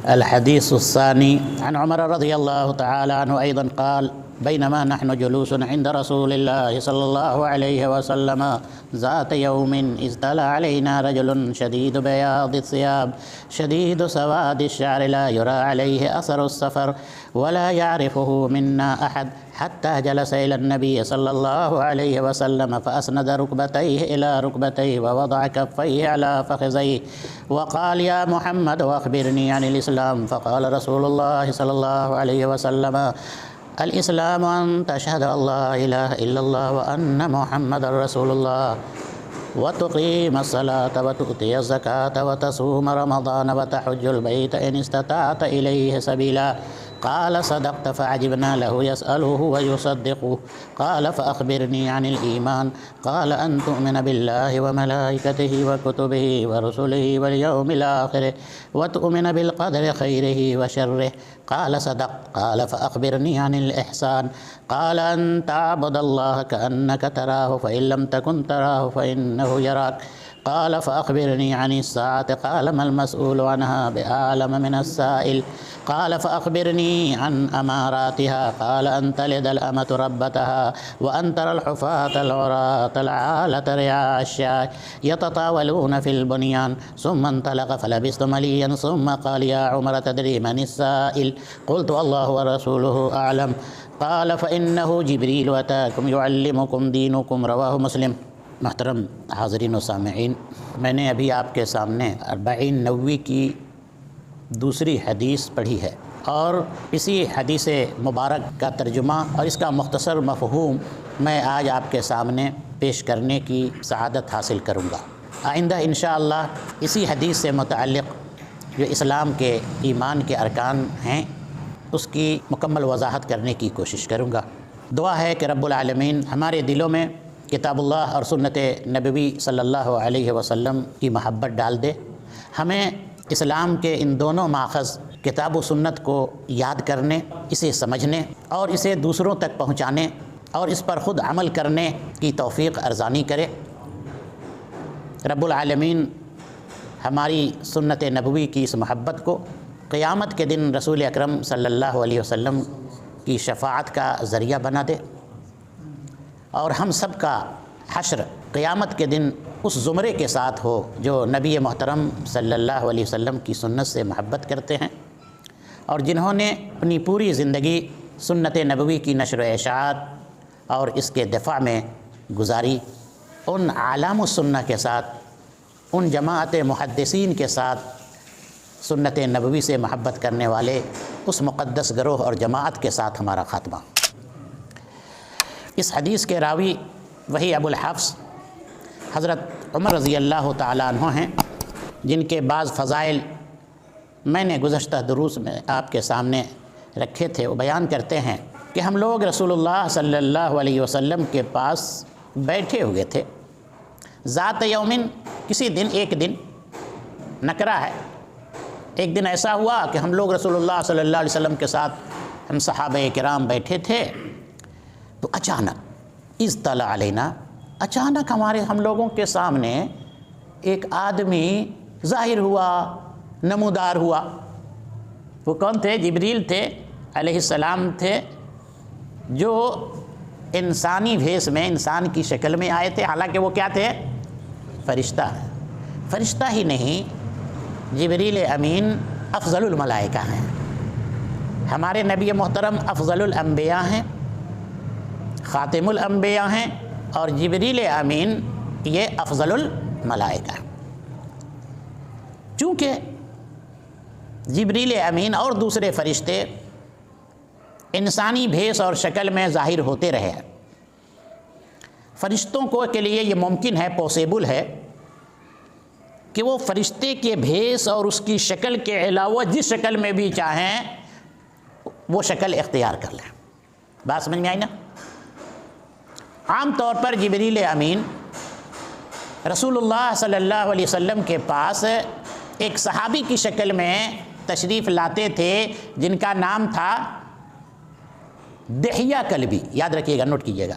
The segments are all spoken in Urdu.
الحديث الثاني عن عمر رضي الله تعالى عنه أيضا قال: بينما نحن جلوس عند رسول الله صلى الله عليه وسلم ذات يوم إذ طلع علينا رجل شديد بياض الثياب شديد سواد الشعر لا يرى عليه أثر السفر ولا يعرفه منا أحد حتى جلس إلى النبي صلى الله عليه وسلم فأسند ركبتيه إلى ركبتيه ووضع كفيه على فخذيه وقال: يا محمد أخبرني عن الإسلام. فقال رسول الله صلى الله عليه وسلم: الإسلام أن تشهد أن لا إله إلا الله وأن محمد رسول الله وتقيم الصلاة وتؤتي الزكاة وتصوم رمضان وتحج البيت إن استطعت إليه سبيلا. قال: صدقت. فعجبنا له يسأله ويصدقه. قال: فأخبرني عن الإيمان. قال: أن تؤمن بالله وملائكته وكتبه ورسله واليوم الآخر وتؤمن بالقدر خيره وشره. قال: صدقت. قال: فأخبرني عن الإحسان. قال: أن تعبد الله كأنك تراه فإن لم تكن تراه فإنه يراك. قال: فأخبرني عن الساعة. قال: ما المسؤول عنها بأعلم من السائل. قال: فأخبرني عن أماراتها. قال: أن تلد الأمة ربتها وأن ترى الحفاة العراة العالة رعاء الشاة يتطاولون في البنيان. ثم انطلق فلبثت مليا ثم قال: يا عمر تدري من السائل؟ قلت: الله ورسوله أعلم. قال: فإنه جبريل أتاكم يعلمكم دينكم. رواه مسلم۔ محترم حاضرین و سامعین، میں نے ابھی آپ کے سامنے 40 نووی کی دوسری حدیث پڑھی ہے، اور اسی حدیث مبارک کا ترجمہ اور اس کا مختصر مفہوم میں آج آپ کے سامنے پیش کرنے کی سعادت حاصل کروں گا۔ آئندہ انشاءاللہ اسی حدیث سے متعلق جو اسلام کے ایمان کے ارکان ہیں اس کی مکمل وضاحت کرنے کی کوشش کروں گا۔ دعا ہے کہ رب العالمین ہمارے دلوں میں کتاب اللہ اور سنت نبوی صلی اللہ علیہ وسلم کی محبت ڈال دے، ہمیں اسلام کے ان دونوں ماخذ کتاب و سنت کو یاد کرنے، اسے سمجھنے اور اسے دوسروں تک پہنچانے اور اس پر خود عمل کرنے کی توفیق ارزانی کرے۔ رب العالمین ہماری سنت نبوی کی اس محبت کو قیامت کے دن رسول اکرم صلی اللہ علیہ وسلم کی شفاعت کا ذریعہ بنا دے، اور ہم سب کا حشر قیامت کے دن اس زمرے کے ساتھ ہو جو نبی محترم صلی اللہ علیہ وسلم کی سنت سے محبت کرتے ہیں اور جنہوں نے اپنی پوری زندگی سنت نبوی کی نشر و اشاعت اور اس کے دفاع میں گزاری۔ ان عالم السنہ کے ساتھ، ان جماعت محدثین کے ساتھ، سنت نبوی سے محبت کرنے والے اس مقدس گروہ اور جماعت کے ساتھ ہمارا خاتمہ۔ اس حدیث کے راوی وہی ابو الحفص حضرت عمر رضی اللہ تعالیٰ عنہ ہیں، جن کے بعض فضائل میں نے گزشتہ دروس میں آپ کے سامنے رکھے تھے۔ وہ بیان کرتے ہیں کہ ہم لوگ رسول اللہ صلی اللہ علیہ وسلم کے پاس بیٹھے ہوئے تھے، ذات یومن، کسی دن، ایک دن نکرہ ہے، ایک دن ایسا ہوا کہ ہم لوگ رسول اللہ صلی اللہ علیہ وسلم کے ساتھ ہم صحابہ کرام بیٹھے تھے، تو اچانک اذ طلع علینا، اچانک ہم لوگوں کے سامنے ایک آدمی ظاہر ہوا، نمودار ہوا۔ وہ کون تھے؟ جبریل تھے علیہ السلام تھے، جو انسانی بھیس میں، انسان کی شکل میں آئے تھے، حالانکہ وہ کیا تھے؟ فرشتہ۔ فرشتہ ہی نہیں، جبریل امین افضل الملائکہ ہیں، ہمارے نبی محترم افضل الانبیاء ہیں، خاتم الانبیاء ہیں، اور جبریل امین یہ افضل الملائکہ۔ چونکہ جبریل امین اور دوسرے فرشتے انسانی بھیس اور شکل میں ظاہر ہوتے رہے، فرشتوں کو کے لیے یہ ممکن ہے، پاسیبل ہے کہ وہ فرشتے کے بھیس اور اس کی شکل کے علاوہ جس شکل میں بھی چاہیں وہ شکل اختیار کر لیں۔ بات سمجھ میں آئی نا؟ عام طور پر جبریل امین رسول اللہ صلی اللہ علیہ وسلم کے پاس ایک صحابی کی شکل میں تشریف لاتے تھے، جن کا نام تھا دحیہ کلبی، یاد رکھیے گا، نوٹ کیجیے گا۔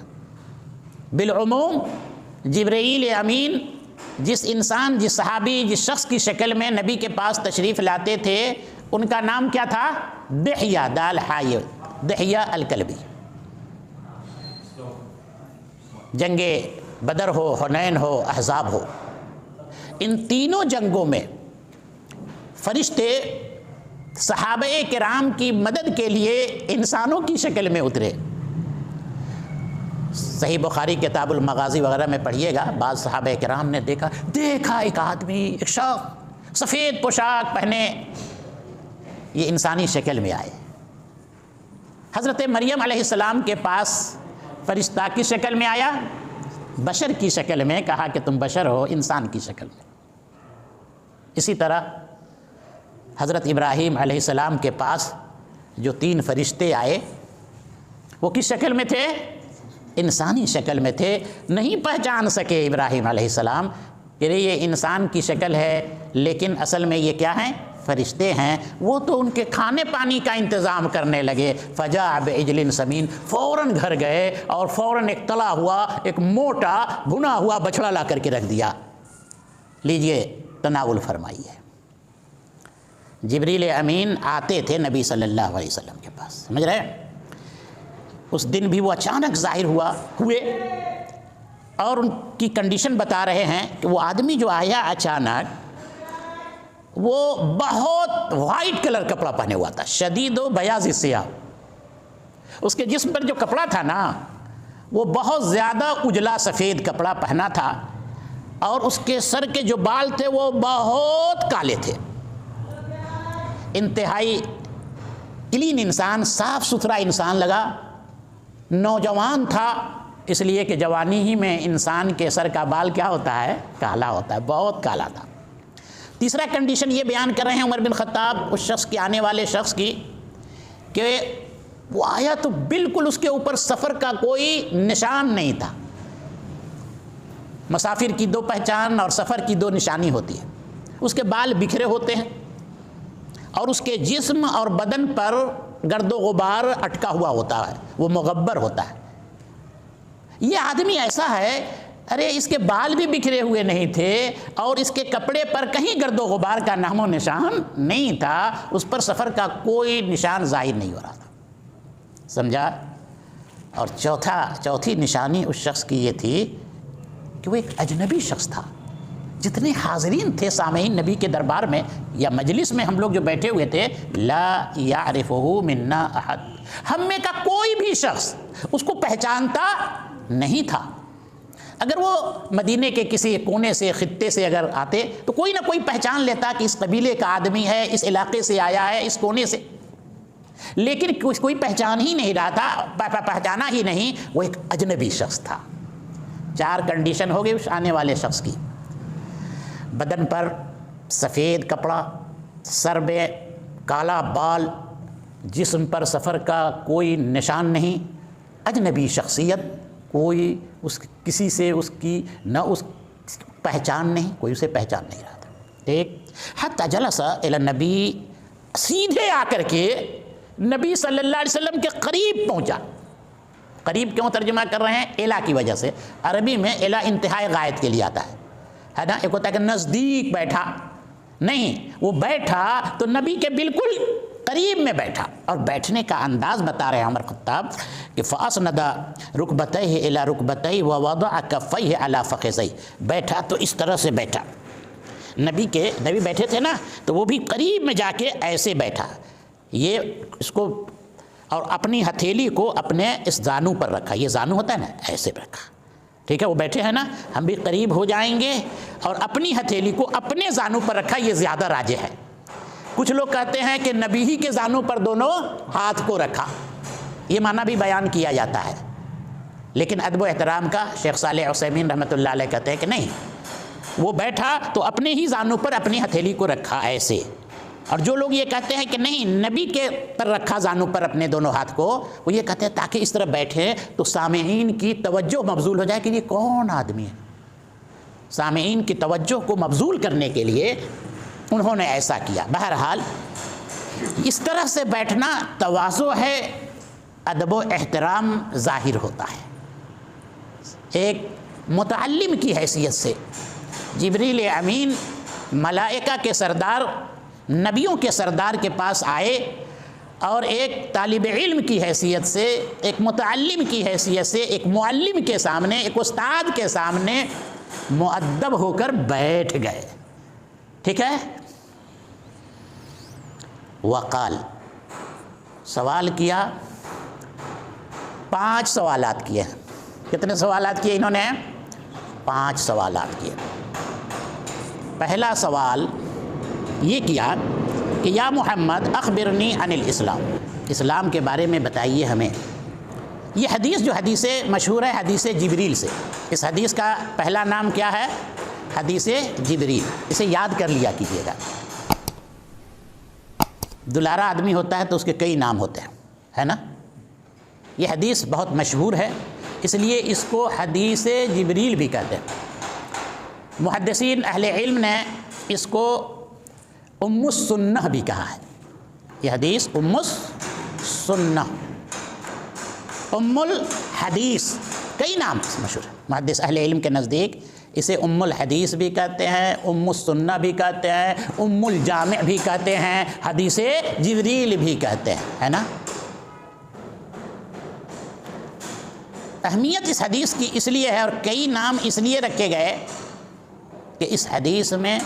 بالعموم جبرائیل امین جس انسان، جس صحابی، جس شخص کی شکل میں نبی کے پاس تشریف لاتے تھے، ان کا نام کیا تھا؟ دحیہ، دال حائے، دحیہ الکلبی۔ جنگ بدر ہو، حنین ہو، احزاب ہو، ان تینوں جنگوں میں فرشتے صحابہ کرام کی مدد کے لیے انسانوں کی شکل میں اترے۔ صحیح بخاری کتاب المغازی وغیرہ میں پڑھیے گا، بعض صحابہ کرام نے دیکھا ایک آدمی، ایک شخص سفید پوشاک پہنے یہ انسانی شکل میں آئے۔ حضرت مریم علیہ السلام کے پاس فرشتہ کی شکل میں آیا، بشر کی شکل میں، کہا کہ تم بشر ہو، انسان کی شکل میں۔ اسی طرح حضرت ابراہیم علیہ السلام کے پاس جو 3 فرشتے آئے وہ کس شکل میں تھے؟ انسانی شکل میں تھے۔ نہیں پہچان سکے ابراہیم علیہ السلام کہ یہ انسان کی شکل ہے، لیکن اصل میں یہ کیا ہیں؟ فرشتے ہیں۔ وہ تو ان کے کھانے پانی کا انتظام کرنے لگے۔ فجاء بعجل سمین، فوراً گھر گئے اور فوراً ایک تلا ہوا، ایک موٹا بھنا ہوا بچڑا لا کر کے رکھ دیا، لیجئے تناول فرمائیے۔ جبریل امین آتے تھے نبی صلی اللہ علیہ وسلم کے پاس، سمجھ رہے ہیں؟ اس دن بھی وہ اچانک ظاہر ہوئے اور ان کی کنڈیشن بتا رہے ہیں کہ وہ آدمی جو آیا اچانک، وہ بہت وائٹ کلر کپڑا پہنے ہوا تھا، شدید و بیاض سیاہ۔ اس کے جسم پر جو کپڑا تھا نا، وہ بہت زیادہ اجلا سفید کپڑا پہنا تھا، اور اس کے سر کے جو بال تھے وہ بہت کالے تھے۔ انتہائی کلین انسان، صاف ستھرا انسان لگا۔ نوجوان تھا، اس لیے کہ جوانی ہی میں انسان کے سر کا بال کیا ہوتا ہے؟ کالا ہوتا ہے، بہت کالا تھا۔ تیسرا کنڈیشن یہ بیان کر رہے ہیں عمر بن خطاب اس شخص کی، آنے والے شخص کی، کہ وہ آیا تو بالکل اس کے اوپر سفر کا کوئی نشان نہیں تھا۔ مسافر کی 2 پہچان اور سفر کی 2 نشانی ہوتی ہے۔ اس کے بال بکھرے ہوتے ہیں اور اس کے جسم اور بدن پر گرد و غبار اٹکا ہوا ہوتا ہے، وہ مغبر ہوتا ہے۔ یہ آدمی ایسا ہے، ارے اس کے بال بھی بکھرے ہوئے نہیں تھے اور اس کے کپڑے پر کہیں گرد و غبار کا نام و نشان نہیں تھا، اس پر سفر کا کوئی نشان ظاہر نہیں ہو رہا تھا، سمجھا؟ اور چوتھی نشانی اس شخص کی یہ تھی کہ وہ ایک اجنبی شخص تھا۔ جتنے حاضرین تھے سامعین نبی کے دربار میں یا مجلس میں، ہم لوگ جو بیٹھے ہوئے تھے، لا یعرفہ منا احد، ہم میں کا کوئی بھی شخص اس کو پہچانتا نہیں تھا۔ اگر وہ مدینے کے کسی کونے سے، خطے سے اگر آتے تو کوئی نہ کوئی پہچان لیتا کہ اس قبیلے کا آدمی ہے، اس علاقے سے آیا ہے، اس کونے سے، لیکن کوئی پہچان ہی نہیں رہا تھا، پہچانا ہی نہیں، وہ ایک اجنبی شخص تھا۔ 4 کنڈیشن ہو گئی اس آنے والے شخص کی: بدن پر سفید کپڑا، سر میں کالا بال، جسم پر سفر کا کوئی نشان نہیں، اجنبی شخصیت، کوئی کسی سے اس کی نہ اس پہچان نہیں، کوئی اسے پہچان نہیں رہا تھا۔ ٹھیک، حتی جلس الی النبی، سیدھے آ کر کے نبی صلی اللہ علیہ وسلم کے قریب پہنچا۔ قریب کیوں ترجمہ کر رہے ہیں؟ الا کی وجہ سے۔ عربی میں الا انتہائی غایت کے لیے آتا ہے نا، ایک ہوتا ہے کہ نزدیک بیٹھا، نہیں، وہ بیٹھا تو نبی کے بالکل قریب میں بیٹھا، اور بیٹھنے کا انداز بتا رہے ہیں عمر خطاب کہ فَأَسْنَدَ رُكْبَتَيْهِ إِلَى رُكْبَتَيْهِ وَوَضَعَ كَفَّيْهِ عَلَى فَخِذَيْهِ، بیٹھا تو اس طرح سے بیٹھا۔ نبی بیٹھے تھے نا، تو وہ بھی قریب میں جا کے ایسے بیٹھا، یہ اس کو، اور اپنی ہتھیلی کو اپنے اس زانو پر رکھا، یہ زانو ہوتا ہے نا، ایسے رکھا۔ ٹھیک ہے، وہ بیٹھے ہیں نا، ہم بھی قریب ہو جائیں گے اور اپنی ہتھیلی کو اپنے زانو پر رکھا، یہ زیادہ راجح ہے۔ کچھ لوگ کہتے ہیں کہ نبی ہی کے زانو پر دونوں ہاتھ کو رکھا، یہ معنی بھی بیان کیا جاتا ہے، لیکن ادب و احترام کا شیخ صالح عثیمین رحمۃ اللہ علیہ کہتے ہیں کہ نہیں، وہ بیٹھا تو اپنے ہی زانو پر اپنی ہتھیلی کو رکھا ایسے۔ اور جو لوگ یہ کہتے ہیں کہ نہیں، نبی کے پر رکھا زانو پر اپنے دونوں ہاتھ کو، وہ یہ کہتے ہیں تاکہ اس طرح بیٹھے تو سامعین کی توجہ مبذول ہو جائے کہ یہ کون آدمی ہے۔ سامعین کی توجہ کو مبذول کرنے کے لیے انہوں نے ایسا کیا۔ بہرحال اس طرح سے بیٹھنا تواضع ہے، ادب و احترام ظاہر ہوتا ہے۔ ایک متعلم کی حیثیت سے جبریل امین، ملائکہ کے سردار، نبیوں کے سردار کے پاس آئے اور ایک طالب علم کی حیثیت سے، ایک متعلم کی حیثیت سے، ایک معلم کے سامنے، ایک استاد کے سامنے مؤدب ہو کر بیٹھ گئے، ٹھیک ہے؟ وقال، سوال کیا، 5 سوالات کیے۔ کتنے سوالات کیے انہوں نے؟ 5 سوالات کیے۔ پہلا سوال یہ کیا کہ یا محمد اخبرنی عن الاسلام، اسلام کے بارے میں بتائیے ہمیں۔ یہ حدیث جو حدیث مشہور ہے حدیث جبریل سے، اس حدیث کا پہلا نام کیا ہے؟ حدیث جبریل، اسے یاد کر لیا کیجیے گا۔ دلارا آدمی ہوتا ہے تو اس کے کئی نام ہوتے ہیں، ہے نا؟ یہ حدیث بہت مشہور ہے، اس لیے اس کو حدیث جبریل بھی کہتے ہیں۔ محدثین اہل علم نے اس کو ام السنہ بھی کہا ہے۔ یہ حدیث ام السنہ، ام الحدیث، کئی نام مشہور ہے۔ محدث اہل علم کے نزدیک اسے ام الحدیث بھی کہتے ہیں، ام السنہ بھی کہتے ہیں، ام الجامع بھی کہتے ہیں، حدیث جبریل بھی کہتے ہیں، ہے نا؟ اہمیت اس حدیث کی اس لیے ہے اور کئی نام اس لیے رکھے گئے کہ اس حدیث میں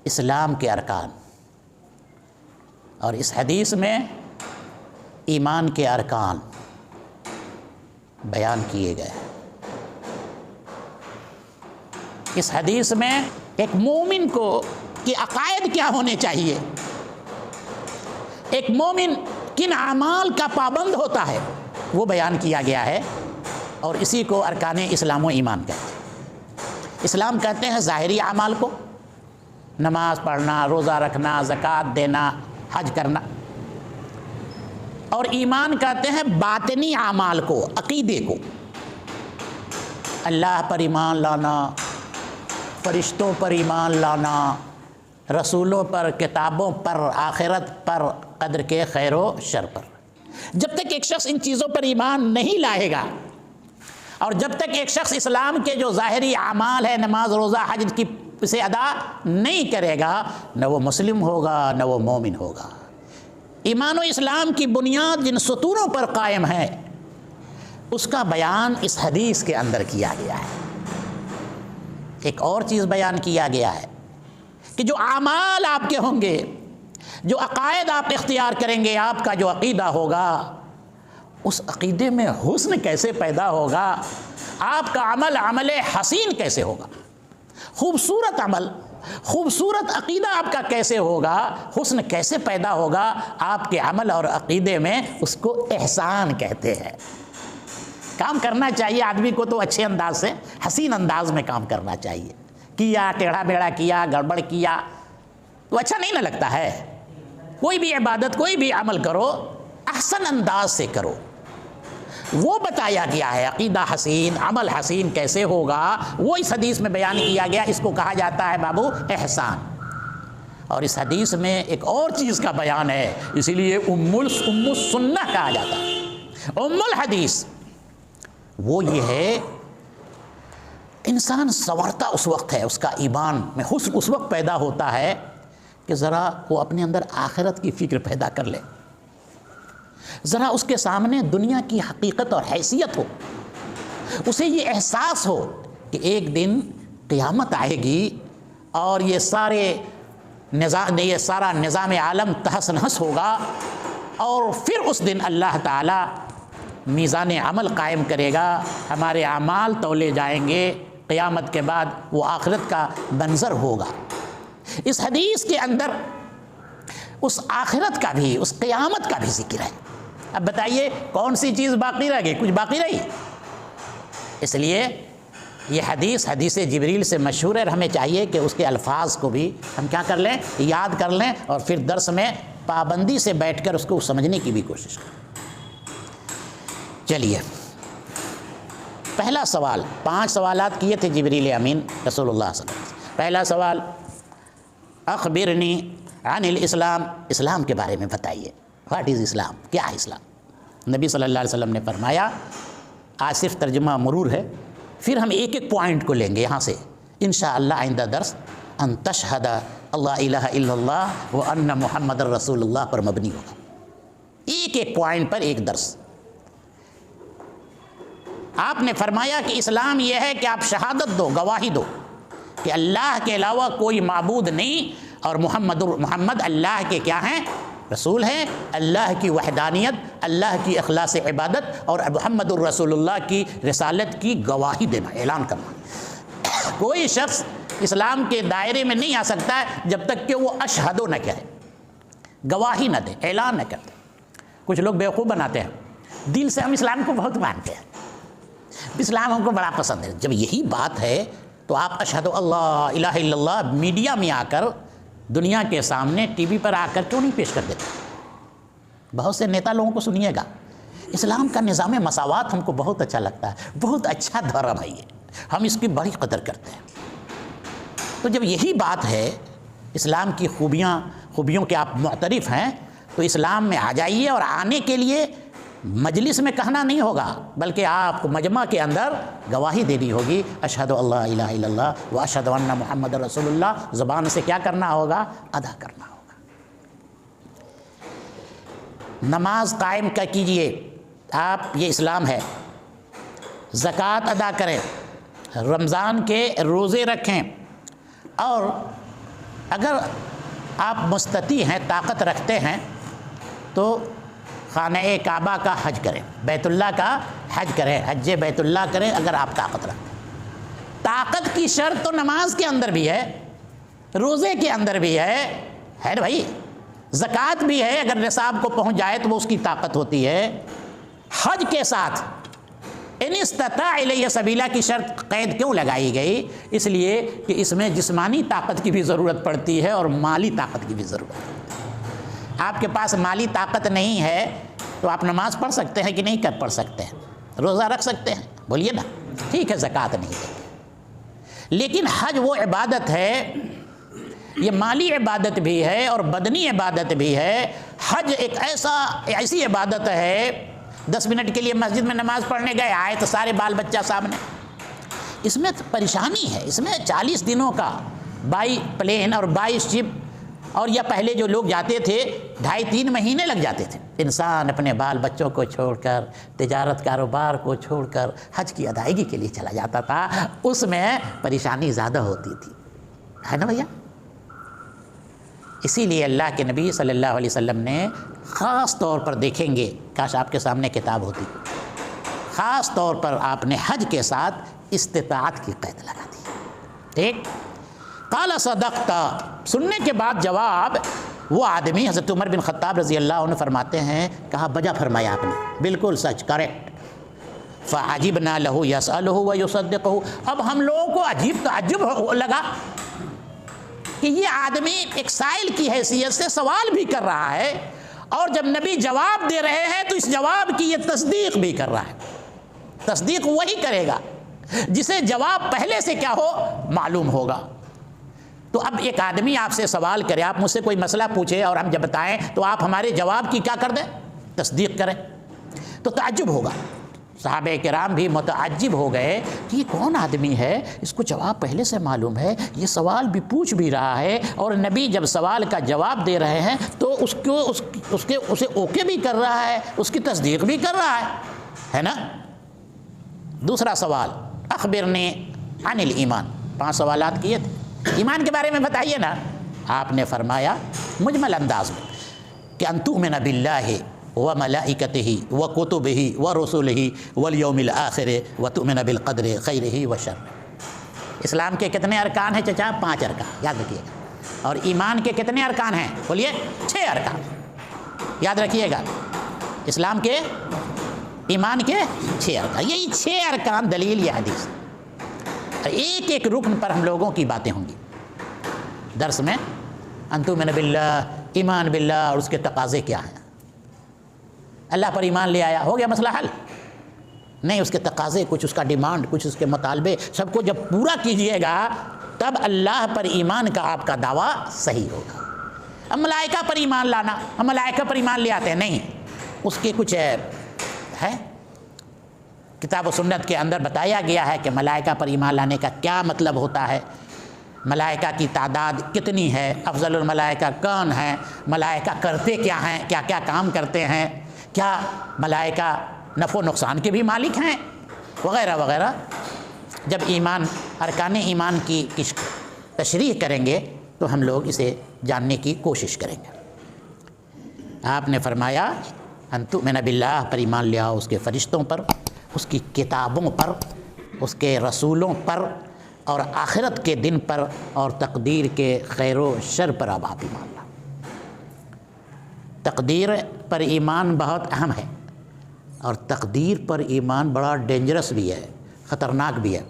اسلام کے ارکان اور اس حدیث میں ایمان کے ارکان بیان کیے گئے۔ اس حدیث میں ایک مومن کو کہ عقائد کیا ہونے چاہیے، ایک مومن کن اعمال کا پابند ہوتا ہے وہ بیان کیا گیا ہے، اور اسی کو ارکان اسلام و ایمان کہتے ہیں۔ اسلام کہتے ہیں ظاہری اعمال کو، نماز پڑھنا، روزہ رکھنا، زکوٰۃ دینا، حج کرنا، اور ایمان کہتے ہیں باطنی اعمال کو، عقیدے کو، اللہ پر ایمان لانا، فرشتوں پر ایمان لانا، رسولوں پر، کتابوں پر، آخرت پر، قدر کے خیر و شر پر۔ جب تک ایک شخص ان چیزوں پر ایمان نہیں لائے گا، اور جب تک ایک شخص اسلام کے جو ظاہری اعمال ہے، نماز، روزہ، حج کی اسے ادا نہیں کرے گا، نہ وہ مسلم ہوگا نہ وہ مومن ہوگا۔ ایمان و اسلام کی بنیاد جن ستونوں پر قائم ہے اس کا بیان اس حدیث کے اندر کیا گیا ہے۔ ایک اور چیز بیان کیا گیا ہے کہ جو اعمال آپ کے ہوں گے، جو عقائد آپ اختیار کریں گے، آپ کا جو عقیدہ ہوگا، اس عقیدے میں حسن کیسے پیدا ہوگا، آپ کا عمل عمل حسین کیسے ہوگا، خوبصورت عمل، خوبصورت عقیدہ آپ کا کیسے ہوگا، حسن کیسے پیدا ہوگا آپ کے عمل اور عقیدے میں، اس کو احسان کہتے ہیں۔ کام کرنا چاہیے آدمی کو تو اچھے انداز سے، حسین انداز میں کام کرنا چاہیے۔ کیا ٹیڑھا بیڑا کیا، گڑبڑ کیا تو اچھا نہیں نہ لگتا ہے۔ کوئی بھی عبادت، کوئی بھی عمل کرو احسن انداز سے کرو، وہ بتایا گیا ہے۔ عقیدہ حسین، عمل حسین کیسے ہوگا وہ اس حدیث میں بیان کیا گیا، اس کو کہا جاتا ہے بابو احسان۔ اور اس حدیث میں ایک اور چیز کا بیان ہے، اسی لیے ام السنہ کہا جاتا ہے۔ ام الحدیث وہ یہ ہے، انسان سنورتا اس وقت ہے، اس کا ایمان میں حسن اس وقت پیدا ہوتا ہے کہ ذرا وہ اپنے اندر آخرت کی فکر پیدا کر لے، ذرا اس کے سامنے دنیا کی حقیقت اور حیثیت ہو، اسے یہ احساس ہو کہ ایک دن قیامت آئے گی اور یہ سارا نظام عالم تہس نہس ہوگا، اور پھر اس دن اللہ تعالیٰ میزان عمل قائم کرے گا، ہمارے اعمال تولے جائیں گے، قیامت کے بعد وہ آخرت کا منظر ہوگا۔ اس حدیث کے اندر اس آخرت کا بھی، اس قیامت کا بھی ذکر ہے۔ اب بتائیے کون سی چیز باقی رہ گئی؟ کچھ باقی رہی؟ اس لیے یہ حدیث جبریل سے مشہور ہے، اور ہمیں چاہیے کہ اس کے الفاظ کو بھی ہم کیا کر لیں، یاد کر لیں، اور پھر درس میں پابندی سے بیٹھ کر اس کو سمجھنے کی بھی کوشش کریں۔ چلیے، پہلا سوال، 5 سوالات کیے تھے جبریل امین رسول اللہ صلی اللہ علیہ وسلم۔ پہلا سوال، اخبرنی عن الاسلام، اسلام کے بارے میں بتائیے، واٹ از اسلام، کیا ہے اسلام؟ نبی صلی اللہ علیہ وسلم نے فرمایا، آج صرف ترجمہ مرور ہے، پھر ہم ایک ایک پوائنٹ کو لیں گے یہاں سے انشاءاللہ آئندہ درس، ان تشہد اللہ الہ الا اللہ و ان محمد رسول اللہ پر مبنی ہوگا. ایک ایک پوائنٹ پر ایک درس. آپ نے فرمایا کہ اسلام یہ ہے کہ آپ شہادت دو، گواہی دو کہ اللہ کے علاوہ کوئی معبود نہیں اور محمد اللہ کے کیا ہیں؟ رسول ہیں. اللہ کی وحدانیت، اللہ کی اخلاص عبادت اور محمد الرسول اللہ کی رسالت کی گواہی دینا، اعلان کرنا. کوئی شخص اسلام کے دائرے میں نہیں آ سکتا ہے جب تک کہ وہ اشہدو نہ کہے، گواہی نہ دے، اعلان نہ کرے. کچھ لوگ بیوقوف بناتے ہیں، دل سے ہم اسلام کو بہت مانتے ہیں، اسلام ہم کو بڑا پسند ہے. جب یہی بات ہے تو آپ اشہدو اللہ الہ الا اللہ میڈیا میں آ کر، دنیا کے سامنے ٹی وی پر آ کر کیوں نہیں پیش کر دیتے؟ بہت سے نیتا لوگوں کو سنیے گا، اسلام کا نظام مساوات ہم کو بہت اچھا لگتا ہے، بہت اچھا دھرم ہے یہ، ہم اس کی بڑی قدر کرتے ہیں. تو جب یہی بات ہے، اسلام کی خوبیوں کے آپ معترف ہیں، تو اسلام میں آ جائیے. اور آنے کے لیے مجلس میں کہنا نہیں ہوگا، بلکہ آپ کو مجمع کے اندر گواہی دینی ہوگی، اشہد اللہ الہ الا اللہ و اشہد ان محمد رسول اللہ. زبان سے کیا کرنا ہوگا؟ ادا کرنا ہوگا. نماز قائم کیجئے آپ، یہ اسلام ہے. زکوٰۃ ادا کریں، رمضان کے روزے رکھیں، اور اگر آپ مستطیع ہیں، طاقت رکھتے ہیں، تو خانہ کعبہ کا حج کریں، بیت اللہ کا حج کریں، حج بیت اللہ کریں اگر آپ طاقت رکھتے ہیں. طاقت کی شرط تو نماز کے اندر بھی ہے، روزے کے اندر بھی ہے نا بھائی. زکوٰۃ بھی ہے، اگر نصاب کو پہنچ جائے تو وہ اس کی طاقت ہوتی ہے. حج کے ساتھ ان استطاع الیہ سبیلا کی شرط قید کیوں لگائی گئی؟ اس لیے کہ اس میں جسمانی طاقت کی بھی ضرورت پڑتی ہے اور مالی طاقت کی بھی ضرورت ہے. آپ کے پاس مالی طاقت نہیں ہے تو آپ نماز پڑھ سکتے ہیں کہ نہیں پڑھ سکتے ہیں؟ روزہ رکھ سکتے ہیں؟ بولیے نا. ٹھیک ہے، زکوٰۃ نہیں ہے، لیکن حج وہ عبادت ہے، یہ مالی عبادت بھی ہے اور بدنی عبادت بھی ہے. حج ایک ایسی عبادت ہے، 10 منٹ کے لیے مسجد میں نماز پڑھنے گئے، آئے تو سارے بال بچہ سامنے. اس میں پریشانی ہے، اس میں 40 دنوں کا بائی پلین اور بائی شپ، اور یا پہلے جو لوگ جاتے تھے 2.5-3 مہینے لگ جاتے تھے. انسان اپنے بال بچوں کو چھوڑ کر، تجارت کاروبار کو چھوڑ کر حج کی ادائیگی کے لیے چلا جاتا تھا. اس میں پریشانی زیادہ ہوتی تھی، ہے نا بھیا. اسی لیے اللہ کے نبی صلی اللہ علیہ وسلم نے خاص طور پر، دیکھیں گے کاش آپ کے سامنے کتاب ہوتی، خاص طور پر آپ نے حج کے ساتھ استطاعت کی قید لگا دی. ٹھیک. قال صدقت، سننے کے بعد جواب وہ آدمی حضرت عمر بن خطاب رضی اللہ عنہ فرماتے ہیں، کہا بجا فرمایا آپ نے، بالکل سچ، کریکٹ. فعجبنا له يسأله ويصدقه. اب ہم لوگوں کو عجیب تعجب لگا کہ یہ آدمی ایک سائل کی حیثیت سے سوال بھی کر رہا ہے، اور جب نبی جواب دے رہے ہیں تو اس جواب کی یہ تصدیق بھی کر رہا ہے. تصدیق وہی کرے گا جسے جواب پہلے سے کیا ہو، معلوم ہوگا. تو اب ایک آدمی آپ سے سوال کرے، آپ مجھ سے کوئی مسئلہ پوچھے اور ہم جب بتائیں تو آپ ہمارے جواب کی کیا کر دیں؟ تصدیق کریں، تو تعجب ہوگا. صحابہ کرام بھی متعجب ہو گئے کہ یہ کون آدمی ہے، اس کو جواب پہلے سے معلوم ہے، یہ سوال بھی پوچھ بھی رہا ہے، اور نبی جب سوال کا جواب دے رہے ہیں تو اسے اوکے بھی کر رہا ہے، اس کی تصدیق بھی کر رہا ہے نا. دوسرا سوال، اخبرنی عن الایمان. 5 سوالات کیے تھے، ایمان کے بارے میں بتائیے نا. آپ نے فرمایا مجمل انداز میں کہ ان تؤمن باللہ وملائکتہ وکتبہ ورسلہ والیوم الآخر وتؤمن بالقدر خیرہ وشرہ. اسلام کے کتنے ارکان ہیں چچا؟ 5 ارکان، یاد رکھیے گا. اور ایمان کے کتنے ارکان ہیں؟ بولیے 6 ارکان، یاد رکھیے گا. اسلام کے، ایمان کے 6 ارکان. یہی 6 ارکان دلیل یہ حدیث. ایک ایک رکن پر ہم لوگوں کی باتیں ہوں گی درس میں. ان تؤمن باللہ، ایمان باللہ، اور اس کے تقاضے کیا ہیں. اللہ پر ایمان لے آیا، ہو گیا مسئلہ حل؟ نہیں، اس کے تقاضے کچھ، اس کا ڈیمانڈ کچھ، اس کے مطالبے سب کو جب پورا کیجئے گا تب اللہ پر ایمان کا آپ کا دعویٰ صحیح ہوگا. اب ملائکہ پر ایمان لانا، ہم ملائکہ پر ایمان لے آتے ہیں، نہیں، اس کے کچھ ہے. کتاب و سنت کے اندر بتایا گیا ہے کہ ملائکہ پر ایمان لانے کا کیا مطلب ہوتا ہے. ملائکہ کی تعداد کتنی ہے، افضل الملائکہ کون ہیں، ملائکہ کرتے کیا ہیں، کیا کیا کام کرتے ہیں، کیا ملائکہ نفع و نقصان کے بھی مالک ہیں، وغیرہ وغیرہ. جب ایمان ارکان ایمان کی تشریح کریں گے تو ہم لوگ اسے جاننے کی کوشش کریں گے. آپ نے فرمایا ان تؤمن باللہ، پر ایمان لے آؤ اس کے فرشتوں پر، اس کی کتابوں پر، اس کے رسولوں پر، اور آخرت کے دن پر، اور تقدیر کے خیر و شر پر اب آپ ایمان لاؤ. تقدیر پر ایمان بہت اہم ہے، اور تقدیر پر ایمان بڑا ڈینجرس بھی ہے، خطرناک بھی ہے.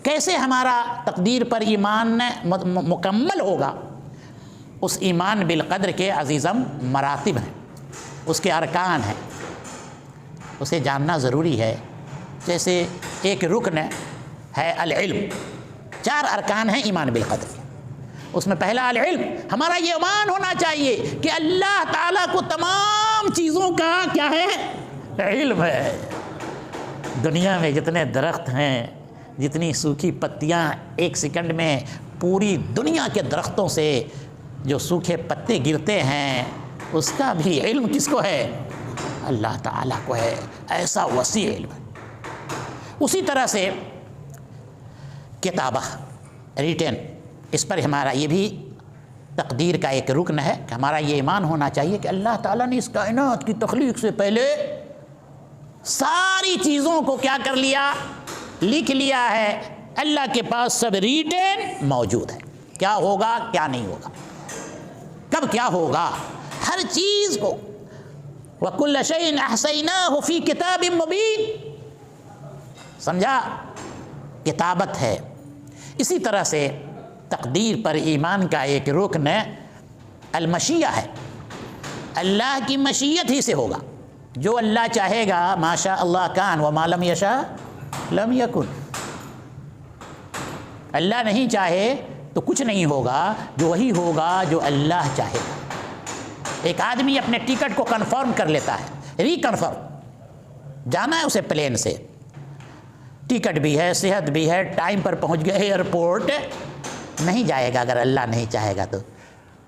کیسے ہمارا تقدیر پر ایمان مکمل ہوگا؟ اس ایمان بالقدر کے عزیزم مراتب ہیں، اس کے ارکان ہیں، اسے جاننا ضروری ہے. جیسے ایک رکن ہے العلم، 4 ارکان ہیں ایمان بالقدر کے. اس میں پہلا العلم، ہمارا یہ ایمان ہونا چاہیے کہ اللہ تعالیٰ کو تمام چیزوں کا کیا ہے، علم ہے. دنیا میں جتنے درخت ہیں، جتنی سوکھی پتیاں ایک سیکنڈ میں پوری دنیا کے درختوں سے جو سوکھے پتے گرتے ہیں، اس کا بھی علم کس کو ہے؟ اللہ تعالیٰ کو ہے. ایسا وسیع علم ہے. اسی طرح سے کتابہ، ریٹن، اس پر ہمارا یہ بھی تقدیر کا ایک رکن ہے کہ ہمارا یہ ایمان ہونا چاہیے کہ اللہ تعالیٰ نے اس کائنات کی تخلیق سے پہلے ساری چیزوں کو کیا کر لیا، لکھ لیا ہے. اللہ کے پاس سب ریٹن موجود ہے، کیا ہوگا کیا نہیں ہوگا، کب کیا ہوگا، ہر چیز کو. وَكُلَّ شَيْءٍ أَحْصَيْنَاهُ فِي كِتَابٍ مُبِينٍ. سمجھا؟ کتابت ہے. اسی طرح سے تقدیر پر ایمان کا ایک رکن المشیہ ہے. اللہ کی مشیت ہی سے ہوگا، جو اللہ چاہے گا ما شاء اللہ کان وما لم یشاء لم یکن. اللہ نہیں چاہے تو کچھ نہیں ہوگا، جو وہی ہوگا جو اللہ چاہے گا. ایک آدمی اپنے ٹکٹ کو کنفرم کر لیتا ہے، ری کنفرم، جانا ہے اسے پلین سے، ٹکٹ بھی ہے، صحت بھی ہے، ٹائم پر پہنچ گئے ایئرپورٹ، نہیں جائے گا اگر اللہ نہیں چاہے گا. تو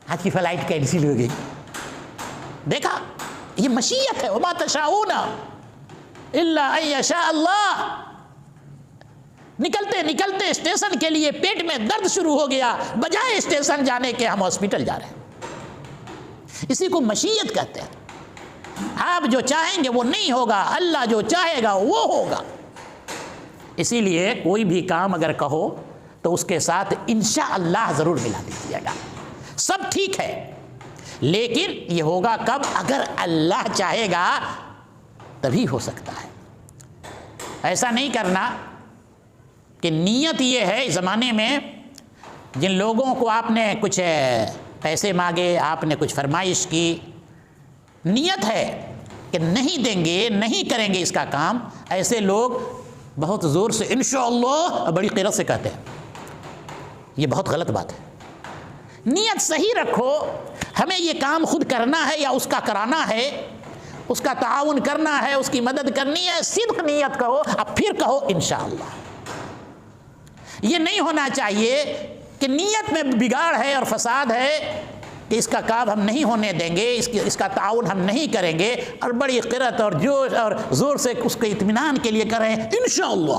آج کی فلائٹ کینسل ہو گئی. دیکھا، یہ مشیت ہے. وما تشاؤون الا ان یشاء اللہ. نکلتے نکلتے اسٹیشن کے لیے پیٹ میں درد شروع ہو گیا، بجائے اسٹیشن جانے کے ہم ہاسپٹل جا رہے ہیں. اسی کو مشیت کہتے ہیں. آپ جو چاہیں گے وہ نہیں ہوگا، اللہ جو چاہے گا وہ ہوگا. اسی لیے کوئی بھی کام اگر کہو تو اس کے ساتھ انشاءاللہ ضرور ملا دیجیے گا. سب ٹھیک ہے، لیکن یہ ہوگا کب؟ اگر اللہ چاہے گا تبھی ہو سکتا ہے. ایسا نہیں کرنا کہ نیت یہ ہے. اس زمانے میں جن لوگوں کو آپ نے کچھ پیسے مانگے، آپ نے کچھ فرمائش کی، نیت ہے کہ نہیں دیں گے، نہیں کریں گے اس کا کام، ایسے لوگ بہت زور سے انشاءاللہ بڑی قرت سے کہتے ہیں. یہ بہت غلط بات ہے. نیت صحیح رکھو. ہمیں یہ کام خود کرنا ہے یا اس کا کرانا ہے، اس کا تعاون کرنا ہے، اس کی مدد کرنی ہے، صدق نیت کہو، اب پھر کہو انشاءاللہ. یہ نہیں ہونا چاہیے کہ نیت میں بگاڑ ہے اور فساد ہے کہ اس کا کام ہم نہیں ہونے دیں گے، اس کا تعاون ہم نہیں کریں گے، اور بڑی قرت اور جوش اور زور سے اس کے اطمینان کے لیے کریں انشاءاللہ.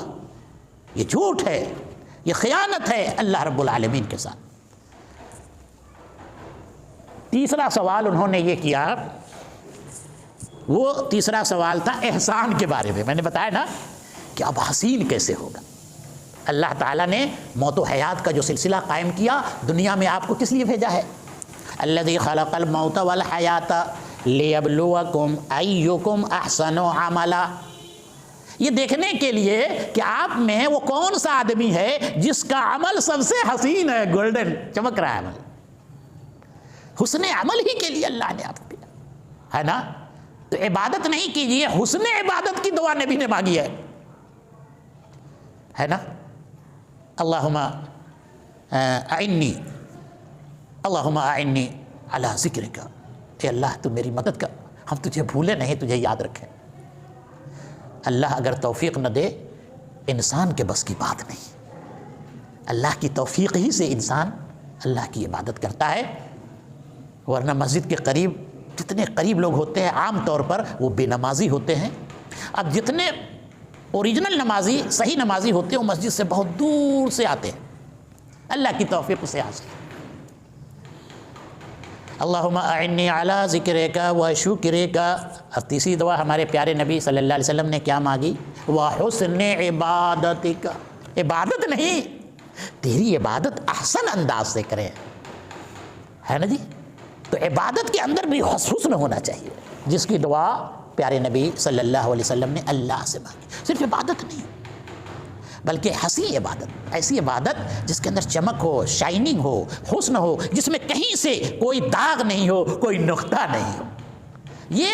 یہ جھوٹ ہے، یہ خیانت ہے اللہ رب العالمین کے ساتھ. تیسرا سوال انہوں نے یہ کیا، وہ تیسرا سوال تھا احسان کے بارے میں. میں نے بتایا نا کہ اب حسین کیسے ہوگا. اللہ تعالیٰ نے موت و حیات کا جو سلسلہ قائم کیا، دنیا میں آپ کو کس لیے بھیجا ہے؟ الذی خلق الموت والحیات لیبلوکم ایکم احسن عملا. یہ دیکھنے کے لیے کہ آپ میں وہ کون سا آدمی ہے جس کا عمل سب سے حسین ہے، گولڈن چمک رہا ہے عمل. حسن عمل ہی کے لیے اللہ نے آپ کو دیا ہے نا. تو عبادت نہیں کیجیے، حسن عبادت کی دعا نبی نے مانگی ہے نا. اللہم اعنی، اللہم اعنی علی ذکرک. اے اللہ تو میری مدد کر، ہم تجھے بھولے نہیں، تجھے یاد رکھیں. اللہ اگر توفیق نہ دے، انسان کے بس کی بات نہیں. اللہ کی توفیق ہی سے انسان اللہ کی عبادت کرتا ہے، ورنہ مسجد کے قریب جتنے قریب لوگ ہوتے ہیں عام طور پر وہ بے نمازی ہوتے ہیں. اب جتنے اوریجنل نمازی صحیح نمازی ہوتے ہیں وہ مسجد سے بہت دور سے آتے ہیں، اللہ کی توفیق سے حاصل. اللہم اعنی علی ذکرک و شکرک. اب تیسری دعا ہمارے پیارے نبی صلی اللہ علیہ وسلم نے کیا مانگی؟ وحسن عبادتک. عبادت نہیں، تیری عبادت احسن انداز سے کریں، ہے نا جی. تو عبادت کے اندر بھی حسن ہونا چاہیے، جس کی دعا پیارے نبی صلی اللہ علیہ وسلم نے اللہ سے مانگی. صرف عبادت نہیں بلکہ حسین عبادت، ایسی عبادت جس کے اندر چمک ہو، شائننگ ہو، حسن ہو، جس میں کہیں سے کوئی داغ نہیں ہو، کوئی نقطہ نہیں ہو. یہ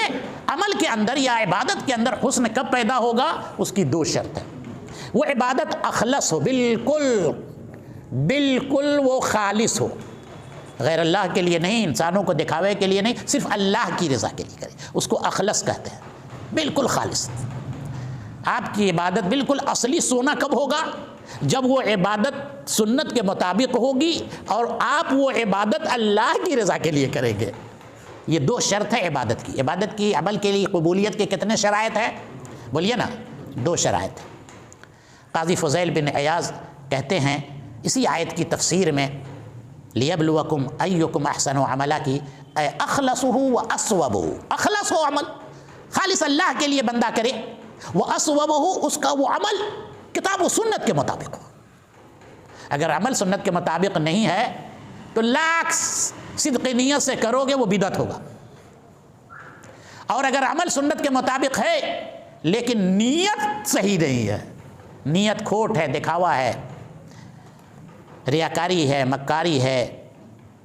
عمل کے اندر یا عبادت کے اندر حسن کب پیدا ہوگا؟ اس کی دو شرط ہیں. وہ عبادت اخلص ہو، بالکل وہ خالص ہو، غیر اللہ کے لیے نہیں، انسانوں کو دکھاوے کے لیے نہیں، صرف اللہ کی رضا کے لیے کرے. اس کو اخلص کہتے ہیں، بالکل خالص. آپ کی عبادت بالکل اصلی سونا کب ہوگا؟ جب وہ عبادت سنت کے مطابق ہوگی اور آپ وہ عبادت اللہ کی رضا کے لیے کریں گے. یہ دو شرط ہے عبادت کی. عبادت کی عمل کے لیے قبولیت کے کتنے شرائط ہیں؟ بولیے نا، دو شرائط ہیں. قاضی فضیل بن عیاض کہتے ہیں اسی آیت کی تفسیر میں لیبلوکم ایکم احسن عملا کی، اخلصہ و اصوبہ. اخلص ہو عمل، خالص اللہ کے لیے بندہ کرے، وہ اصوبہ اس کا وہ عمل کتاب و سنت کے مطابق ہو. اگر عمل سنت کے مطابق نہیں ہے تو لاکھ صدق نیت سے کرو گے وہ بدعت ہوگا. اور اگر عمل سنت کے مطابق ہے لیکن نیت صحیح نہیں ہے، نیت کھوٹ ہے، دکھاوا ہے، ریاکاری ہے، مکاری ہے،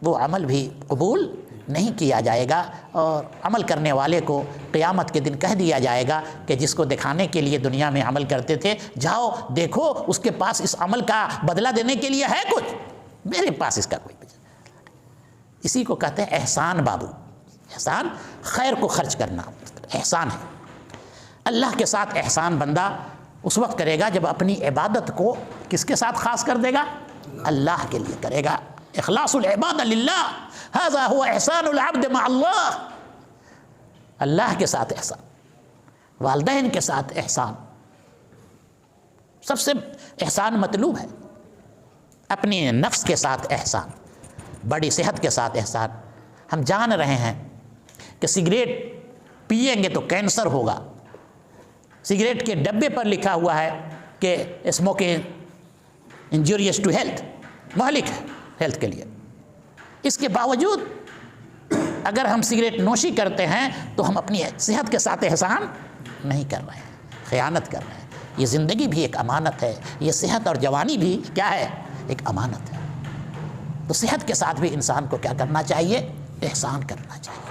وہ عمل بھی قبول نہیں کیا جائے گا. اور عمل کرنے والے کو قیامت کے دن کہہ دیا جائے گا کہ جس کو دکھانے کے لیے دنیا میں عمل کرتے تھے، جاؤ دیکھو اس کے پاس اس عمل کا بدلہ دینے کے لیے ہے کچھ، میرے پاس اس کا کوئی بدلہ. اسی کو کہتے ہیں احسان بابو. احسان خیر کو خرچ کرنا احسان ہے. اللہ کے ساتھ احسان بندہ اس وقت کرے گا جب اپنی عبادت کو کس کے ساتھ خاص کر دے گا؟ اللہ کے لیے کرے گا. اخلاص العبادہ للہ، ھذا هو احسان العبد مع اللہ. اللہ کے ساتھ احسان، والدین کے ساتھ احسان، سب سے احسان مطلوب ہے. اپنی نفس کے ساتھ احسان، بڑی صحت کے ساتھ احسان. ہم جان رہے ہیں کہ سگریٹ پئیں گے تو کینسر ہوگا. سگریٹ کے ڈبے پر لکھا ہوا ہے کہ اسموکنگ انجوریس ٹو ہیلتھ، مہلک ہے ہیلتھ کے لیے. اس کے باوجود اگر ہم سگریٹ نوشی کرتے ہیں تو ہم اپنی صحت کے ساتھ احسان نہیں کر رہے ہیں، خیانت کر رہے ہیں. یہ زندگی بھی ایک امانت ہے، یہ صحت اور جوانی بھی کیا ہے؟ ایک امانت ہے. تو صحت کے ساتھ بھی انسان کو کیا کرنا چاہیے؟ احسان کرنا چاہیے.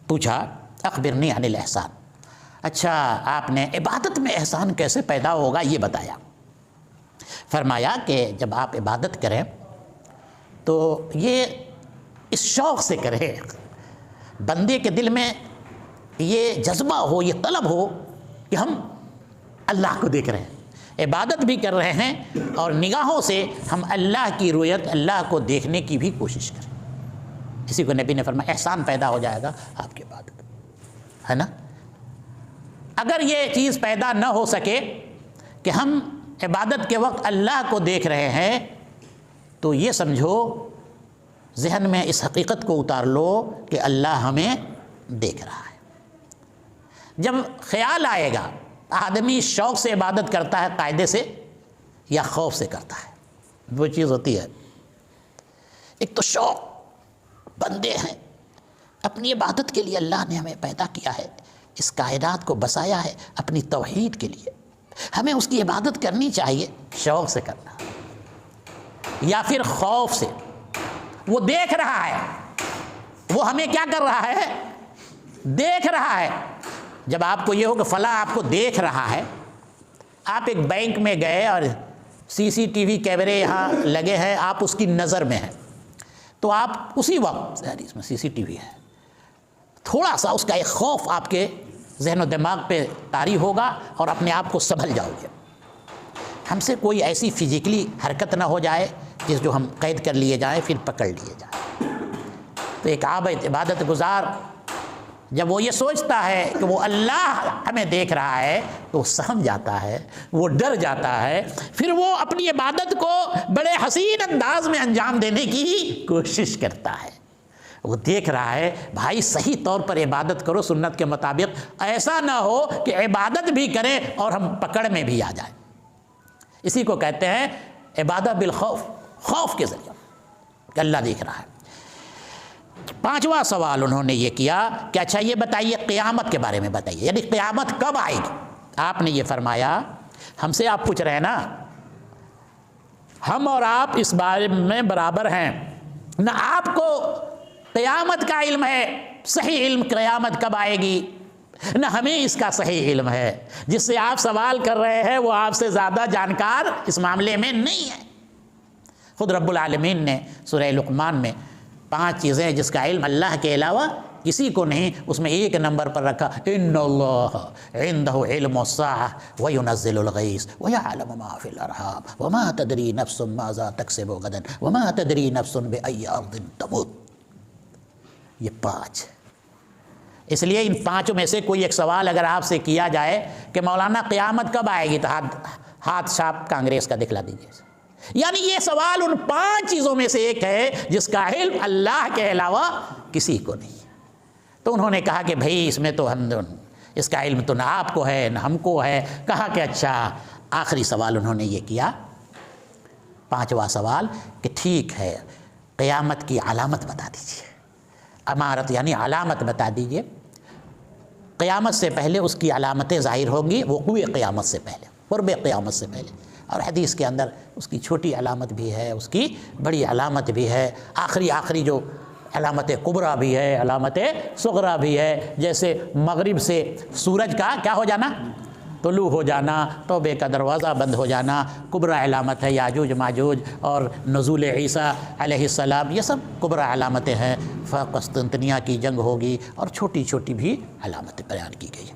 پوچھا اخبرنی عن الاحسان. اچھا آپ نے عبادت میں احسان کیسے پیدا ہوگا یہ بتایا. فرمایا کہ جب آپ عبادت کریں تو یہ اس شوق سے کریں، بندے کے دل میں یہ جذبہ ہو، یہ طلب ہو کہ ہم اللہ کو دیکھ رہے ہیں، عبادت بھی کر رہے ہیں اور نگاہوں سے ہم اللہ کی رؤیت، اللہ کو دیکھنے کی بھی کوشش کریں. اسی کو نبی نے فرمایا احسان پیدا ہو جائے گا آپ کی عبادت، ہے نا. اگر یہ چیز پیدا نہ ہو سکے کہ ہم عبادت کے وقت اللہ کو دیکھ رہے ہیں تو یہ سمجھو، ذہن میں اس حقیقت کو اتار لو کہ اللہ ہمیں دیکھ رہا ہے. جب خیال آئے گا، آدمی شوق سے عبادت کرتا ہے قاعدے سے یا خوف سے کرتا ہے؟ وہ چیز ہوتی ہے. ایک تو شوق، بندے ہیں، اپنی عبادت کے لیے اللہ نے ہمیں پیدا کیا ہے، اس کائنات کو بسایا ہے اپنی توحید کے لیے، ہمیں اس کی عبادت کرنی چاہیے. شوق سے کرنا یا پھر خوف سے. وہ دیکھ رہا ہے، وہ ہمیں کیا کر رہا ہے؟ دیکھ رہا ہے. جب آپ کو یہ ہو کہ فلاں آپ کو دیکھ رہا ہے، آپ ایک بینک میں گئے اور سی سی ٹی وی کیمرے یہاں لگے ہیں، آپ اس کی نظر میں ہیں، تو آپ اسی وقت اس میں سی سی ٹی وی ہے، تھوڑا سا اس کا ایک خوف آپ کے ذہن و دماغ پہ طاری ہوگا اور اپنے آپ کو سنبھل جاؤ گے. ہم سے کوئی ایسی فزیکلی حرکت نہ ہو جائے جس جو ہم قید کر لیے جائیں پھر پکڑ لیے جائیں۔ تو ایک عابد عبادت گزار جب وہ یہ سوچتا ہے کہ وہ اللہ ہمیں دیکھ رہا ہے تو وہ سہم جاتا ہے، وہ ڈر جاتا ہے، پھر وہ اپنی عبادت کو بڑے حسین انداز میں انجام دینے کی کوشش کرتا ہے۔ وہ دیکھ رہا ہے بھائی صحیح طور پر عبادت کرو سنت کے مطابق، ایسا نہ ہو کہ عبادت بھی کریں اور ہم پکڑ میں بھی آ جائیں۔ اسی کو کہتے ہیں عبادت بالخوف، خوف کے ذریعے کہ اللہ دیکھ رہا ہے۔ پانچواں سوال انہوں نے یہ کیا کہ اچھا یہ بتائیے قیامت کے بارے میں بتائیے، یعنی قیامت کب آئے گی؟ آپ نے یہ فرمایا ہم سے آپ پوچھ رہے ہیں نا، ہم اور آپ اس بارے میں برابر ہیں، نہ آپ کو قیامت کا علم ہے، صحیح علم قیامت کب آئے گی، نہ ہمیں اس کا صحیح علم ہے۔ جس سے آپ سوال کر رہے ہیں وہ آپ سے زیادہ جانکار اس معاملے میں نہیں ہے۔ خود رب العالمین نے سورہ لقمان میں 5 چیزیں جس کا علم اللہ کے علاوہ کسی کو نہیں، اس میں ایک نمبر پر رکھا ان اللہ عنده علم الساعة وينزل الغیث ويعلم ما في الارحام وما تدری نفس ماذا تکسب غدا وما تدری نفس بأي ارض تموت۔ یہ 5، اس لیے ان 5 میں سے کوئی ایک سوال اگر آپ سے کیا جائے کہ مولانا قیامت کب آئے گی تو ہاتھ چھاپ کانگریس کا دکھلا دیجیے۔ یعنی یہ سوال ان 5 چیزوں میں سے ایک ہے جس کا علم اللہ کے علاوہ کسی کو نہیں۔ تو انہوں نے کہا کہ بھائی اس میں تو اس کا علم تو نہ آپ کو ہے نہ ہم کو ہے۔ کہا کہ اچھا آخری سوال انہوں نے یہ کیا، 5واں سوال کہ ٹھیک ہے قیامت کی علامت بتا دیجیے، امارت یعنی علامت بتا دیجیے، قیامت سے پہلے اس کی علامتیں ظاہر ہوں گی، وقوع قیامت سے پہلے، قرب قیامت سے پہلے۔ اور حدیث کے اندر اس کی چھوٹی علامت بھی ہے، اس کی بڑی علامت بھی ہے، آخری جو علامت کبریٰ بھی ہے، علامت صغریٰ بھی ہے، جیسے مغرب سے سورج کا کیا ہو جانا، طلوع ہو جانا، توبے کا دروازہ بند ہو جانا، کبریٰ علامت ہے، یاجوج ماجوج اور نزول عیسیٰ علیہ السلام، یہ سب کبریٰ علامتیں ہیں۔ قسطنطنیہ کی جنگ ہوگی اور چھوٹی چھوٹی بھی علامتیں بیان کی گئی۔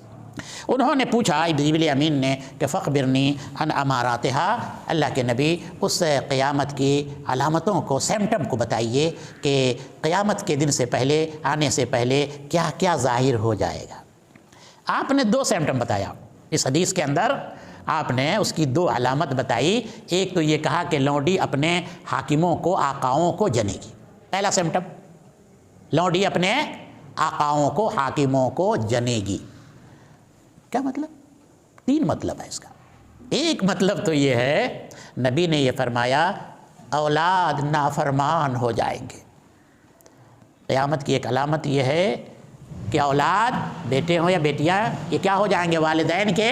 انہوں نے پوچھا جبریل امین نے کہ فخبرنی عن اماراتہا، اللہ کے نبی اس قیامت کی علامتوں کو، سمٹم کو بتائیے کہ قیامت کے دن سے پہلے، آنے سے پہلے کیا کیا ظاہر ہو جائے گا۔ آپ نے 2 سمٹم بتایا اس حدیث کے اندر، آپ نے اس کی 2 علامت بتائی۔ ایک تو یہ کہا کہ لونڈی اپنے حاکموں کو، آقاؤں کو جنے گی، پہلا سمٹم، لونڈی اپنے آقاؤں کو، حاکموں کو جنے گی۔ کیا مطلب؟ 3 مطلب ہے اس کا۔ ایک مطلب تو یہ ہے نبی نے یہ فرمایا اولاد نافرمان ہو جائیں گے۔ قیامت کی ایک علامت یہ ہے کہ اولاد، بیٹے ہوں یا بیٹیاں، یہ کیا ہو جائیں گے؟ والدین کے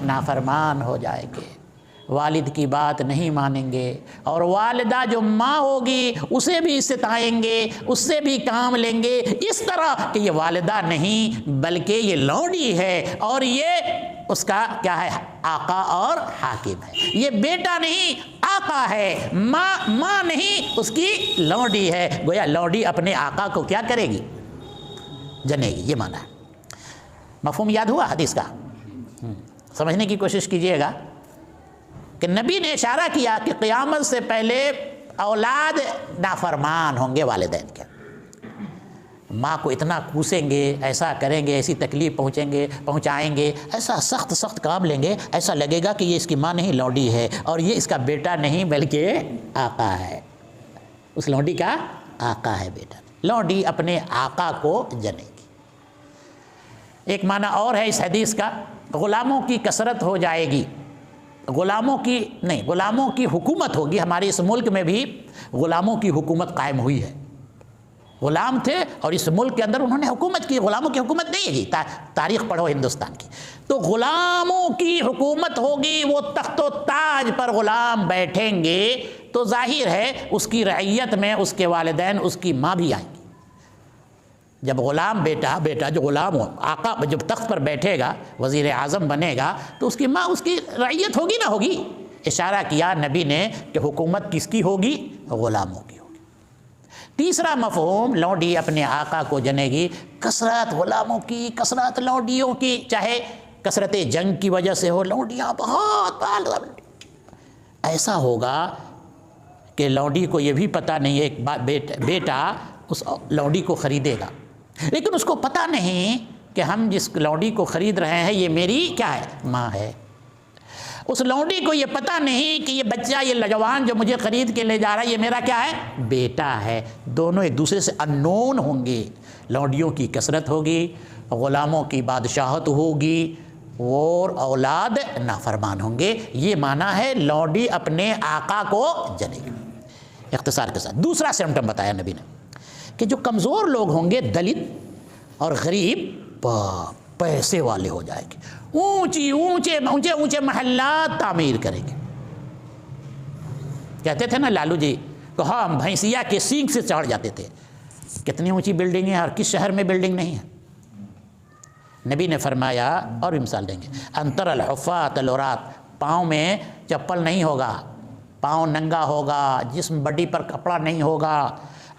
نافرمان ہو جائیں گے، والد کی بات نہیں مانیں گے، اور والدہ جو ماں ہوگی اسے بھی ستائیں گے، اس سے بھی کام لیں گے، اس طرح کہ یہ والدہ نہیں بلکہ یہ لونڈی ہے اور یہ اس کا کیا ہے؟ آقا اور حاکم ہے۔ یہ بیٹا نہیں، آقا ہے، ماں نہیں، اس کی لونڈی ہے۔ گویا لونڈی اپنے آقا کو کیا کرے گی؟ جنے گی، یہ معنی ہے۔ مفہوم یاد ہوا حدیث کا؟ سمجھنے کی کوشش کیجئے گا کہ نبی نے اشارہ کیا کہ قیامت سے پہلے اولاد نافرمان ہوں گے والدین کے، ماں کو اتنا کوسیں گے، ایسا کریں گے، ایسی تکلیف پہنچائیں گے، ایسا سخت کام لیں گے، ایسا لگے گا کہ یہ اس کی ماں نہیں لونڈی ہے اور یہ اس کا بیٹا نہیں بلکہ آقا ہے، اس لونڈی کا آقا ہے بیٹا۔ لونڈی اپنے آقا کو جنے گی۔ ایک معنی اور ہے اس حدیث کا، غلاموں کی کثرت ہو جائے گی، غلاموں کی حکومت ہوگی۔ ہمارے اس ملک میں بھی غلاموں کی حکومت قائم ہوئی ہے، غلام تھے اور اس ملک کے اندر انہوں نے حکومت کی۔ غلاموں کی حکومت نہیں ہے جی، تاریخ پڑھو ہندوستان کی، تو غلاموں کی حکومت ہوگی، وہ تخت و تاج پر غلام بیٹھیں گے، تو ظاہر ہے اس کی رعیت میں اس کے والدین، اس کی ماں بھی آئیں گی۔ جب غلام بیٹا جو غلام ہو، آقا جب تخت پر بیٹھے گا، وزیر اعظم بنے گا، تو اس کی ماں، اس کی رعیت ہوگی نہ ہوگی؟ اشارہ کیا نبی نے کہ حکومت کس کی ہوگی؟ غلاموں کی ہوگی۔ تیسرا مفہوم، لونڈی اپنے آقا کو جنے گی، کثرت غلاموں کی، کثرت لونڈیوں کی، چاہے کثرت جنگ کی وجہ سے ہو، لونڈیاں بہت ایسا ہوگا کہ لونڈی کو یہ بھی پتہ نہیں ہے، ایک بیٹا اس لونڈی کو خریدے گا، لیکن اس کو پتہ نہیں کہ ہم جس لونڈی کو خرید رہے ہیں یہ میری کیا ہے، ماں ہے۔ اس لونڈی کو یہ پتہ نہیں کہ یہ بچہ، یہ نوجوان جو مجھے خرید کے لے جا رہا ہے یہ میرا کیا ہے، بیٹا ہے۔ دونوں ایک دوسرے سے اننون ہوں گے، لونڈیوں کی کثرت ہوگی، غلاموں کی بادشاہت ہوگی، اور اولاد نافرمان ہوں گے۔ یہ معنی ہے لونڈی اپنے آقا کو جنے گی۔ اختصار کے ساتھ دوسرا سمٹم بتایا نبی نے کہ جو کمزور لوگ ہوں گے، دلت اور غریب، پیسے والے ہو جائیں گے، اونچے محلات تعمیر کریں گے۔ کہتے تھے نا لالو جی کہ ہم بھینسیا کے سینگ سے چڑھ جاتے تھے، کتنی اونچی بلڈنگ ہے اور کس شہر میں بلڈنگ نہیں ہے۔ نبی نے فرمایا، اور بھی مثال دیں گے، انتر الحفاۃ العراۃ، پاؤں میں چپل نہیں ہوگا، پاؤں ننگا ہوگا، جسم بڈی پر کپڑا نہیں ہوگا،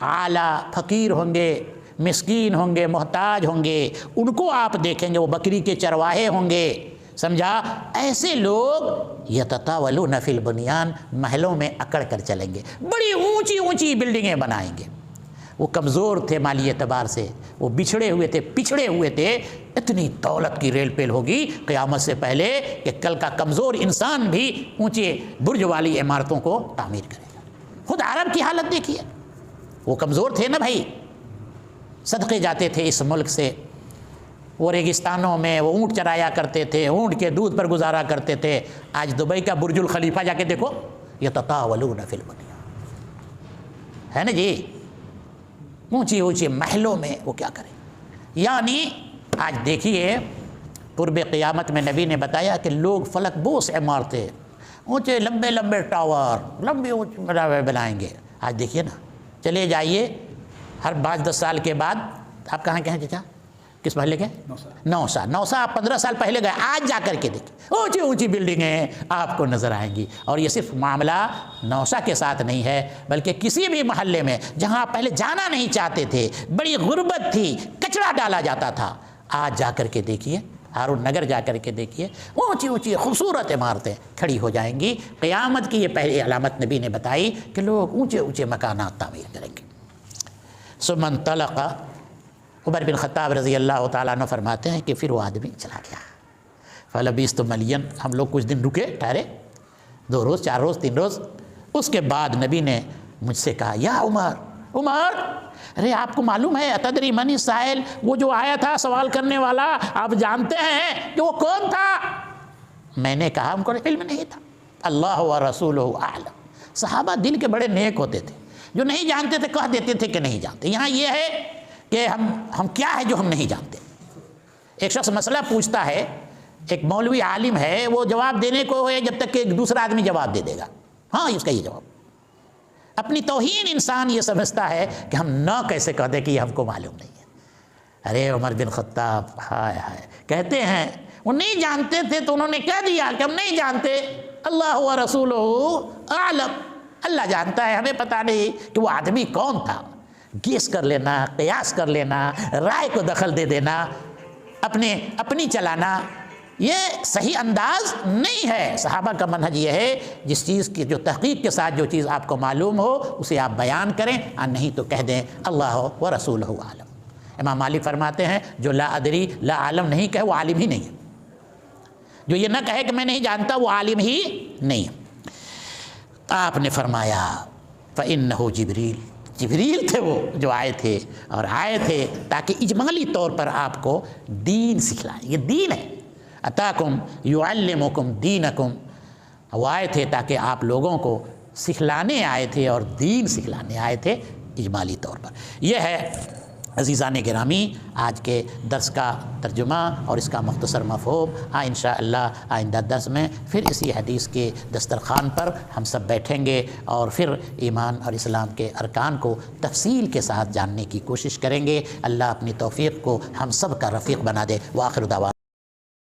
اعلیٰ فقیر ہوں گے، مسکین ہوں گے، محتاج ہوں گے، ان کو آپ دیکھیں گے، وہ بکری کے چرواہے ہوں گے، سمجھا؟ ایسے لوگ یتطاولون فی البنیان، محلوں میں اکڑ کر چلیں گے، بڑی اونچی اونچی بلڈنگیں بنائیں گے۔ وہ کمزور تھے مالی اعتبار سے، وہ بچھڑے ہوئے تھے، پچھڑے ہوئے تھے، اتنی دولت کی ریل پیل ہوگی قیامت سے پہلے کہ کل کا کمزور انسان بھی اونچے برج والی عمارتوں کو تعمیر کرے گا۔ خود عرب کی حالت دیکھیے، وہ کمزور تھے نا بھائی، صدقے جاتے تھے اس ملک سے، وہ ریگستانوں میں وہ اونٹ چرایا کرتے تھے، اونٹ کے دودھ پر گزارا کرتے تھے۔ آج دبئی کا برج الخلیفہ جا کے دیکھو، یتطاولون فی البنیان، ہے نا جی، اونچی اونچی محلوں میں وہ کیا کریں۔ یعنی آج دیکھیے قرب قیامت میں نبی نے بتایا کہ لوگ فلک بوس عمارتیں، اونچے لمبے لمبے ٹاور، لمبے اونچے بنائیں گے۔ آج دیکھیے نا، چلے جائیے ہر 5-10 سال کے بعد، آپ کہاں کے ہیں چچا، کس محلے کے؟ نوسا آپ 15 سال پہلے گئے، آج جا کر کے دیکھیں اونچی اونچی بلڈنگیں آپ کو نظر آئیں گی۔ اور یہ صرف معاملہ نوسا کے ساتھ نہیں ہے، بلکہ کسی بھی محلے میں جہاں آپ پہلے جانا نہیں چاہتے تھے، بڑی غربت تھی، کچرا ڈالا جاتا تھا، آج جا کر کے دیکھیے، ہارون نگر جا کر کے دیکھیے، اونچی اونچی خوبصورت عمارتیں کھڑی ہو جائیں گی۔ قیامت کی یہ پہلی علامت نبی نے بتائی کہ لوگ اونچے اونچے مکانات تعمیر کریں گے۔ ثم انطلق، عمر بن خطاب رضی اللہ تعالیٰ عنہ فرماتے ہیں کہ پھر وہ آدمی چلا گیا۔ فلبثت ملیا، ہم لوگ کچھ دن رکے، ٹھہرے، 2 روز 4 روز 3 روز، اس کے بعد نبی نے مجھ سے کہا، یا عمر، ارے آپ کو معلوم ہے اتدری من السائل، وہ جو آیا تھا سوال کرنے والا، آپ جانتے ہیں کہ وہ کون تھا؟ میں نے کہا، ہم کو علم نہیں تھا، اللہ و رسولہ اعلم۔ صحابہ دل کے بڑے نیک ہوتے تھے، جو نہیں جانتے تھے کہہ دیتے تھے کہ نہیں جانتے۔ یہاں یہ ہے کہ ہم کیا ہے جو ہم نہیں جانتے۔ ایک شخص مسئلہ پوچھتا ہے، ایک مولوی عالم ہے، وہ جواب دینے کو ہے جب تک کہ ایک دوسرا آدمی جواب دے دے گا، ہاں اس کا یہ جواب۔ اپنی توہین انسان یہ سمجھتا ہے کہ ہم نہ کیسے کہہ دیں کہ یہ ہم کو معلوم نہیں ہے۔ ارے عمر بن خطاب ہائے ہائے کہتے ہیں وہ نہیں جانتے تھے تو انہوں نے کہہ دیا کہ ہم نہیں جانتے، اللہ و رسولہ اعلم، اللہ جانتا ہے، ہمیں پتہ نہیں کہ وہ آدمی کون تھا۔ گیس کر لینا، قیاس کر لینا، رائے کو دخل دے دینا، اپنی چلانا، یہ صحیح انداز نہیں ہے۔ صحابہ کا منہج یہ ہے، جس چیز کی جو تحقیق کے ساتھ جو چیز آپ کو معلوم ہو اسے آپ بیان کریں، اور نہیں تو کہہ دیں اللہ و رسولہ عالم۔ امام مالک فرماتے ہیں جو لا ادری لا عالم نہیں کہے وہ عالم ہی نہیں ہے، جو یہ نہ کہے کہ میں نہیں جانتا وہ عالم ہی نہیں ہے۔ آپ نے فرمایا فإنہ جبریل تھے وہ جو آئے تھے، اور آئے تھے تاکہ اجمالی طور پر آپ کو دین سکھلائیں، یہ دین ہے، اتاکم یعلمکم دینکم، وہ آئے تھے تاکہ آپ لوگوں کو سکھلانے آئے تھے اور دین سکھلانے آئے تھے اجمالی طور پر۔ یہ ہے عزیزان گرامی آج کے درس کا ترجمہ اور اس کا مختصر مفہوم۔ انشاءاللہ آئندہ درس میں پھر اسی حدیث کے دسترخوان پر ہم سب بیٹھیں گے اور پھر ایمان اور اسلام کے ارکان کو تفصیل کے ساتھ جاننے کی کوشش کریں گے۔ اللہ اپنی توفیق کو ہم سب کا رفیق بنا دے۔ وآخر دعوانا